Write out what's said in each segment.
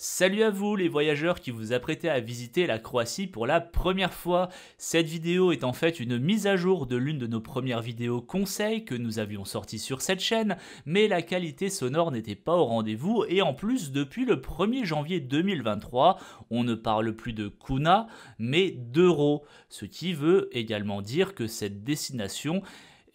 Salut à vous les voyageurs qui vous apprêtez à visiter la Croatie pour la première fois. Cette vidéo est en fait une mise à jour de l'une de nos premières vidéos conseils que nous avions sorties sur cette chaîne, mais la qualité sonore n'était pas au rendez-vous et en plus depuis le 1er janvier 2023, on ne parle plus de kuna mais d'euros, ce qui veut également dire que cette destination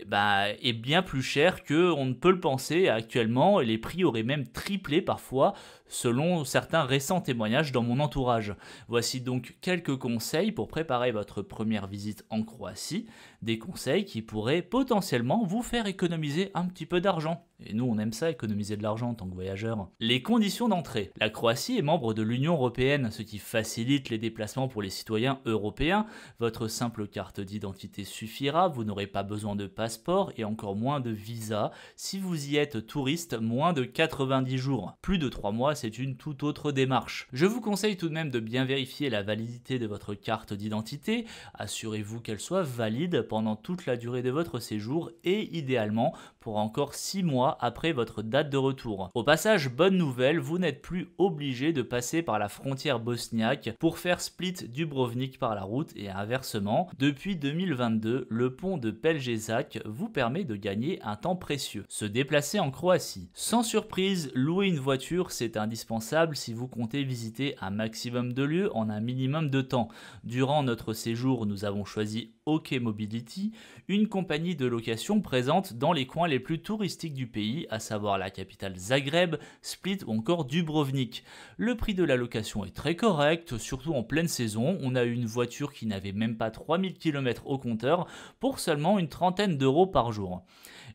est bien plus cher qu'on ne peut le penser actuellement et les prix auraient même triplé parfois selon certains récents témoignages dans mon entourage. Voici donc quelques conseils pour préparer votre première visite en Croatie, des conseils qui pourraient potentiellement vous faire économiser un petit peu d'argent. Et nous on aime ça, économiser de l'argent en tant que voyageur. Les conditions d'entrée. La Croatie est membre de l'Union Européenne, ce qui facilite les déplacements pour les citoyens européens. Votre simple carte d'identité suffira, vous n'aurez pas besoin de passeport et encore moins de visa si vous y êtes touriste moins de 90 jours. Plus de 3 mois, c'est une toute autre démarche. Je vous conseille tout de même de bien vérifier la validité de votre carte d'identité. Assurez-vous qu'elle soit valide pendant toute la durée de votre séjour et idéalement pour encore 6 mois après votre date de retour. Au passage, bonne nouvelle, vous n'êtes plus obligé de passer par la frontière bosniaque pour faire Split-Dubrovnik par la route et inversement. Depuis 2022, le pont de Pelješac vous permet de gagner un temps précieux. Se déplacer en Croatie. Sans surprise, louer une voiture, c'est indispensable si vous comptez visiter un maximum de lieux en un minimum de temps. Durant notre séjour, nous avons choisi OK Mobility, une compagnie de location présente dans les coins les plus touristiques du pays, à savoir la capitale Zagreb, Split ou encore Dubrovnik. Le prix de la location est très correct, surtout en pleine saison. On a eu une voiture qui n'avait même pas 3000 km au compteur pour seulement une trentaine d'euros par jour.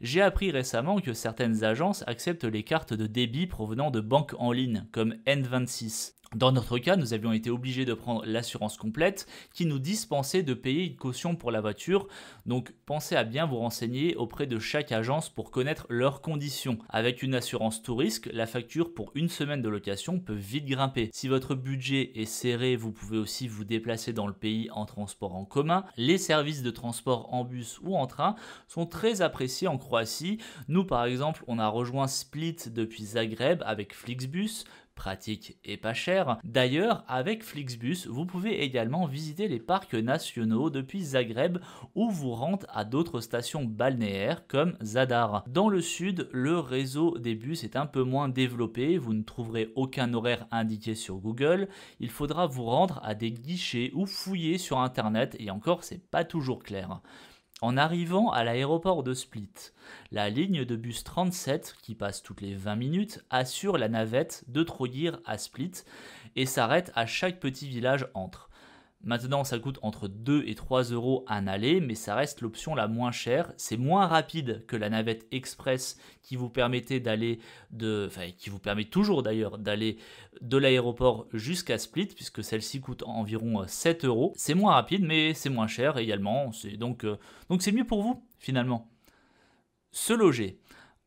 J'ai appris récemment que certaines agences acceptent les cartes de débit provenant de banques en ligne, comme N26. Dans notre cas, nous avions été obligés de prendre l'assurance complète qui nous dispensait de payer une caution pour la voiture, donc pensez à bien vous renseigner auprès de chaque agence pour connaître leurs conditions. Avec une assurance tout risque, la facture pour une semaine de location peut vite grimper. Si votre budget est serré, vous pouvez aussi vous déplacer dans le pays en transport en commun. Les services de transport en bus ou en train sont très appréciés en Croatie. Nous par exemple, on a rejoint Split depuis Zagreb avec Flixbus, pratique et pas cher. D'ailleurs, avec Flixbus, vous pouvez également visiter les parcs nationaux depuis Zagreb ou vous rendre à d'autres stations balnéaires comme Zadar. Dans le sud, le réseau des bus est un peu moins développé, vous ne trouverez aucun horaire indiqué sur Google, il faudra vous rendre à des guichets ou fouiller sur internet et encore c'est pas toujours clair. En arrivant à l'aéroport de Split, la ligne de bus 37, qui passe toutes les 20 minutes, assure la navette de Trogir à Split et s'arrête à chaque petit village entre. Maintenant, ça coûte entre 2 et 3 euros un aller, mais ça reste l'option la moins chère. C'est moins rapide que la navette express qui vous permettait qui vous permet toujours d'ailleurs d'aller de l'aéroport jusqu'à Split, puisque celle-ci coûte environ 7 euros. C'est moins rapide, mais c'est moins cher également. Donc c'est mieux pour vous, finalement. Se loger.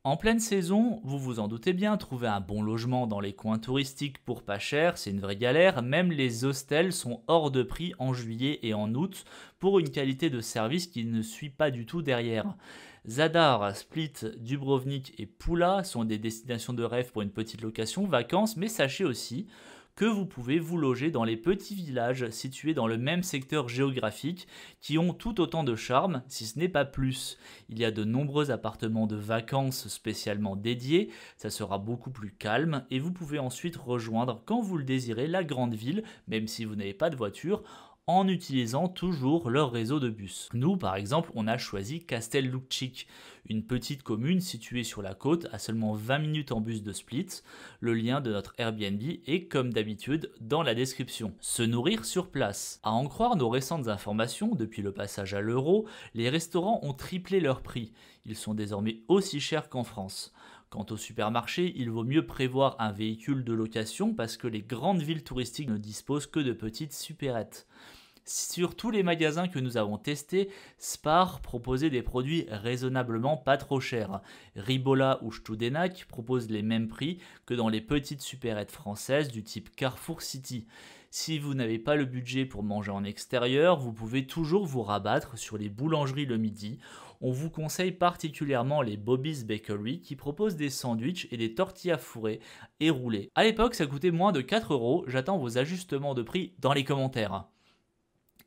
En pleine saison, vous vous en doutez bien, trouver un bon logement dans les coins touristiques pour pas cher, c'est une vraie galère. Même les hostels sont hors de prix en juillet et en août pour une qualité de service qui ne suit pas du tout derrière. Zadar, Split, Dubrovnik et Pula sont des destinations de rêve pour une petite location vacances, mais sachez aussi que vous pouvez vous loger dans les petits villages situés dans le même secteur géographique qui ont tout autant de charme, si ce n'est pas plus. Il y a de nombreux appartements de vacances spécialement dédiés, ça sera beaucoup plus calme et vous pouvez ensuite rejoindre quand vous le désirez la grande ville, même si vous n'avez pas de voiture, en utilisant toujours leur réseau de bus. Nous, par exemple, on a choisi Castel Lukšić, une petite commune située sur la côte à seulement 20 minutes en bus de Split. Le lien de notre Airbnb est comme d'habitude dans la description. Se nourrir sur place. À en croire nos récentes informations, depuis le passage à l'euro, les restaurants ont triplé leur prix. Ils sont désormais aussi chers qu'en France. Quant au supermarché, il vaut mieux prévoir un véhicule de location parce que les grandes villes touristiques ne disposent que de petites supérettes. Sur tous les magasins que nous avons testés, Spar proposait des produits raisonnablement pas trop chers. Ribola ou Studenac proposent les mêmes prix que dans les petites supérettes françaises du type Carrefour City. Si vous n'avez pas le budget pour manger en extérieur, vous pouvez toujours vous rabattre sur les boulangeries le midi. On vous conseille particulièrement les Bobby's Bakery qui proposent des sandwichs et des tortillas fourrées et roulées. À l'époque, ça coûtait moins de 4 euros. J'attends vos ajustements de prix dans les commentaires.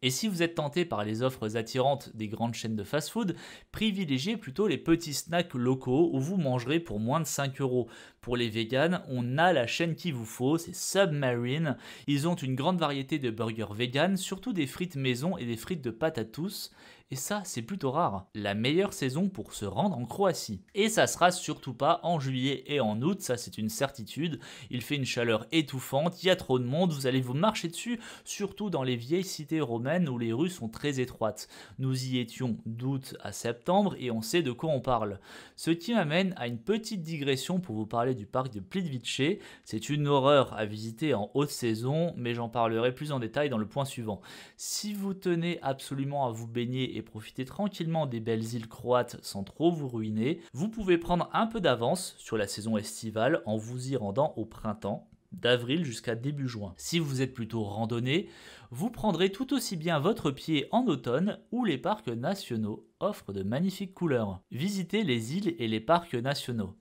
Et si vous êtes tenté par les offres attirantes des grandes chaînes de fast-food, privilégiez plutôt les petits snacks locaux où vous mangerez pour moins de 5 euros. Pour les véganes, on a la chaîne qu'il vous faut, c'est Submarine. Ils ont une grande variété de burgers véganes, surtout des frites maison et des frites de pâte à tous. Et ça, c'est plutôt rare. La meilleure saison pour se rendre en Croatie. Et ça sera surtout pas en juillet et en août, ça c'est une certitude. Il fait une chaleur étouffante, il y a trop de monde, vous allez vous marcher dessus, surtout dans les vieilles cités romaines où les rues sont très étroites. Nous y étions d'août à septembre et on sait de quoi on parle. Ce qui m'amène à une petite digression pour vous parler du parc de Plitvice. C'est une horreur à visiter en haute saison, mais j'en parlerai plus en détail dans le point suivant. Si vous tenez absolument à vous baigner et profiter tranquillement des belles îles croates sans trop vous ruiner, vous pouvez prendre un peu d'avance sur la saison estivale en vous y rendant au printemps, d'avril jusqu'à début juin. Si vous êtes plutôt randonnée, vous prendrez tout aussi bien votre pied en automne où les parcs nationaux offrent de magnifiques couleurs. Visitez les îles et les parcs nationaux.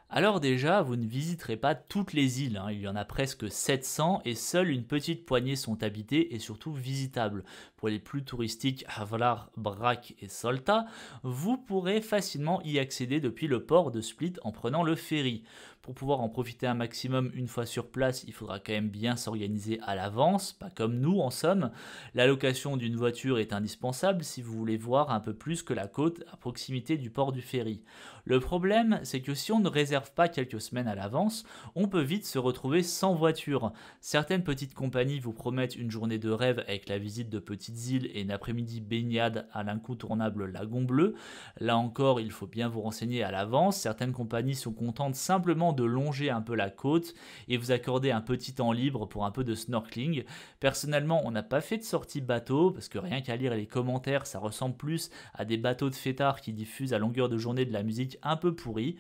Alors déjà, vous ne visiterez pas toutes les îles, il y en a presque 700 et seule une petite poignée sont habitées et surtout visitables. Pour les plus touristiques, Hvar, Brač et Solta, vous pourrez facilement y accéder depuis le port de Split en prenant le ferry. Pour pouvoir en profiter un maximum une fois sur place, il faudra quand même bien s'organiser à l'avance, pas comme nous en somme. La location d'une voiture est indispensable si vous voulez voir un peu plus que la côte à proximité du port du ferry. Le problème, c'est que si on ne réserve pas quelques semaines à l'avance, on peut vite se retrouver sans voiture. Certaines petites compagnies vous promettent une journée de rêve avec la visite de petites îles et une après-midi baignade à l'incontournable lagon bleu. Là encore, il faut bien vous renseigner à l'avance. Certaines compagnies sont contentes simplement de longer un peu la côte et vous accorder un petit temps libre pour un peu de snorkeling. Personnellement, on n'a pas fait de sortie bateau parce que rien qu'à lire les commentaires, ça ressemble plus à des bateaux de fêtards qui diffusent à longueur de journée de la musique un peu pourrie.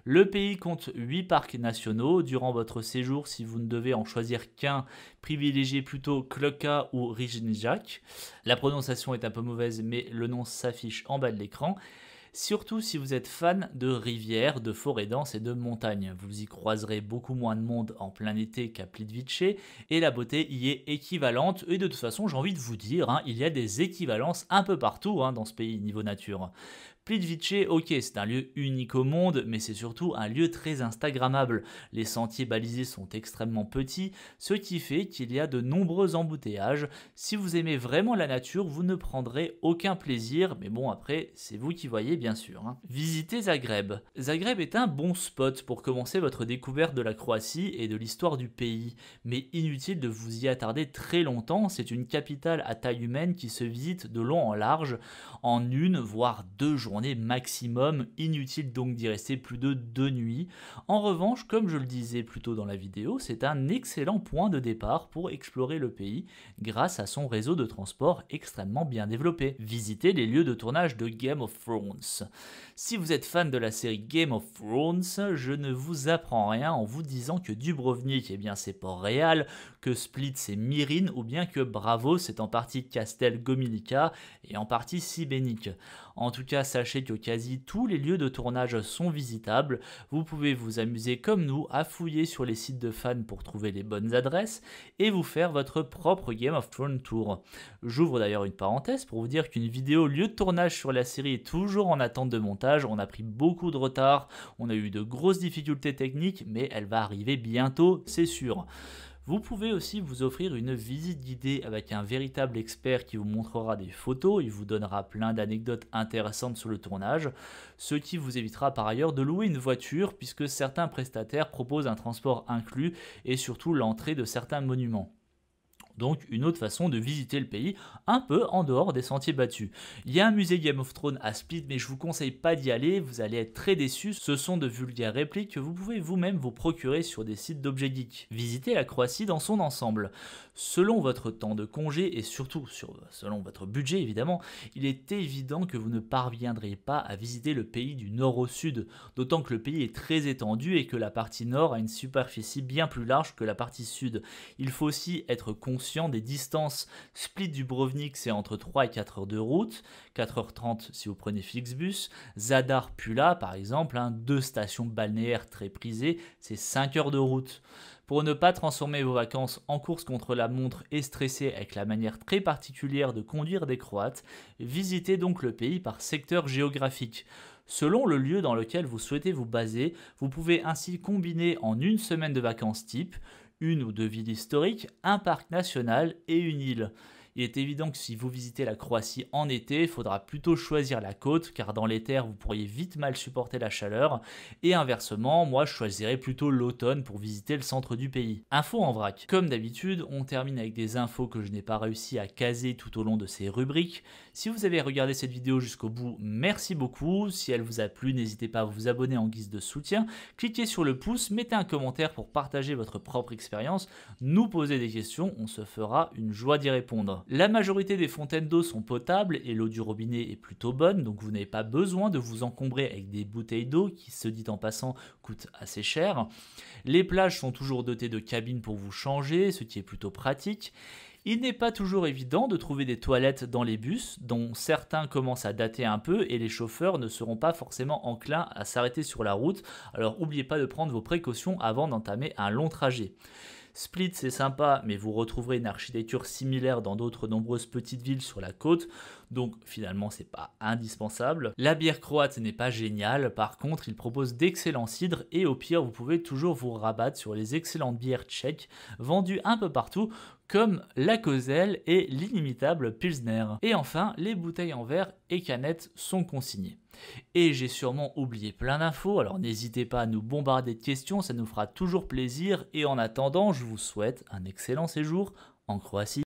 Le pays compte 8 parcs nationaux. Durant votre séjour, si vous ne devez en choisir qu'un, privilégiez plutôt Klokka ou Rijnjak. La prononciation est un peu mauvaise, mais le nom s'affiche en bas de l'écran. Surtout si vous êtes fan de rivières, de forêts denses et de montagnes. Vous y croiserez beaucoup moins de monde en plein été qu'à Plitvice et la beauté y est équivalente. Et de toute façon, j'ai envie de vous dire, il y a des équivalences un peu partout dans ce pays niveau nature. Plitvice, ok, c'est un lieu unique au monde, mais c'est surtout un lieu très instagrammable. Les sentiers balisés sont extrêmement petits, ce qui fait qu'il y a de nombreux embouteillages. Si vous aimez vraiment la nature, vous ne prendrez aucun plaisir, mais bon après, c'est vous qui voyez bien sûr. Visitez Zagreb. Zagreb est un bon spot pour commencer votre découverte de la Croatie et de l'histoire du pays, mais inutile de vous y attarder très longtemps, c'est une capitale à taille humaine qui se visite de long en large, en une voire 2 journées maximum, inutile donc d'y rester plus de 2 nuits. En revanche, comme je le disais plus tôt dans la vidéo, c'est un excellent point de départ pour explorer le pays grâce à son réseau de transport extrêmement bien développé. Visitez les lieux de tournage de Game of Thrones. Si vous êtes fan de la série Game of Thrones, je ne vous apprends rien en vous disant que Dubrovnik, c'est Port-Réal, que Split c'est Mirin ou bien que Bravo c'est en partie Castel Gomilica et en partie Šibenik. En tout cas, sachez que quasi tous les lieux de tournage sont visitables. Vous pouvez vous amuser comme nous à fouiller sur les sites de fans pour trouver les bonnes adresses et vous faire votre propre Game of Thrones tour. J'ouvre d'ailleurs une parenthèse pour vous dire qu'une vidéo lieu de tournage sur la série est toujours en attente de montage. On a pris beaucoup de retard, on a eu de grosses difficultés techniques, mais elle va arriver bientôt, c'est sûr. Vous pouvez aussi vous offrir une visite guidée avec un véritable expert qui vous montrera des photos, il vous donnera plein d'anecdotes intéressantes sur le tournage, ce qui vous évitera par ailleurs de louer une voiture puisque certains prestataires proposent un transport inclus et surtout l'entrée de certains monuments. Donc une autre façon de visiter le pays, un peu en dehors des sentiers battus. Il y a un musée Game of Thrones à Split, mais je vous conseille pas d'y aller, vous allez être très déçus. Ce sont de vulgaires répliques que vous pouvez vous-même vous procurer sur des sites d'objets geeks. Visitez la Croatie dans son ensemble. Selon votre temps de congé et surtout selon votre budget évidemment, il est évident que vous ne parviendrez pas à visiter le pays du nord au sud, d'autant que le pays est très étendu et que la partie nord a une superficie bien plus large que la partie sud. Il faut aussi être conscient des distances. Split Dubrovnik, c'est entre 3 et 4 heures de route, 4h30 si vous prenez Flixbus. Zadar Pula, par exemple, 2 stations balnéaires très prisées, c'est 5 heures de route. Pour ne pas transformer vos vacances en course contre la montre et stresser avec la manière très particulière de conduire des Croates, visitez donc le pays par secteur géographique. Selon le lieu dans lequel vous souhaitez vous baser, vous pouvez ainsi combiner en une semaine de vacances type, une ou deux villes historiques, un parc national et une île. Il est évident que si vous visitez la Croatie en été, il faudra plutôt choisir la côte, car dans les terres, vous pourriez vite mal supporter la chaleur. Et inversement, moi je choisirais plutôt l'automne pour visiter le centre du pays. Info en vrac. Comme d'habitude, on termine avec des infos que je n'ai pas réussi à caser tout au long de ces rubriques. Si vous avez regardé cette vidéo jusqu'au bout, merci beaucoup. Si elle vous a plu, n'hésitez pas à vous abonner en guise de soutien. Cliquez sur le pouce, mettez un commentaire pour partager votre propre expérience, nous poser des questions, on se fera une joie d'y répondre. La majorité des fontaines d'eau sont potables et l'eau du robinet est plutôt bonne, donc vous n'avez pas besoin de vous encombrer avec des bouteilles d'eau qui, se dit en passant, coûtent assez cher. Les plages sont toujours dotées de cabines pour vous changer, ce qui est plutôt pratique. Il n'est pas toujours évident de trouver des toilettes dans les bus, dont certains commencent à dater un peu et les chauffeurs ne seront pas forcément enclins à s'arrêter sur la route, alors n'oubliez pas de prendre vos précautions avant d'entamer un long trajet. Split, c'est sympa, mais vous retrouverez une architecture similaire dans d'autres nombreuses petites villes sur la côte, donc finalement c'est pas indispensable. La bière croate n'est pas géniale, par contre il propose d'excellents cidres et au pire vous pouvez toujours vous rabattre sur les excellentes bières tchèques vendues un peu partout, comme la Kozel et l'inimitable Pilsner. Et enfin, les bouteilles en verre et canettes sont consignées. Et j'ai sûrement oublié plein d'infos, alors n'hésitez pas à nous bombarder de questions, ça nous fera toujours plaisir. Et en attendant, je vous souhaite un excellent séjour en Croatie.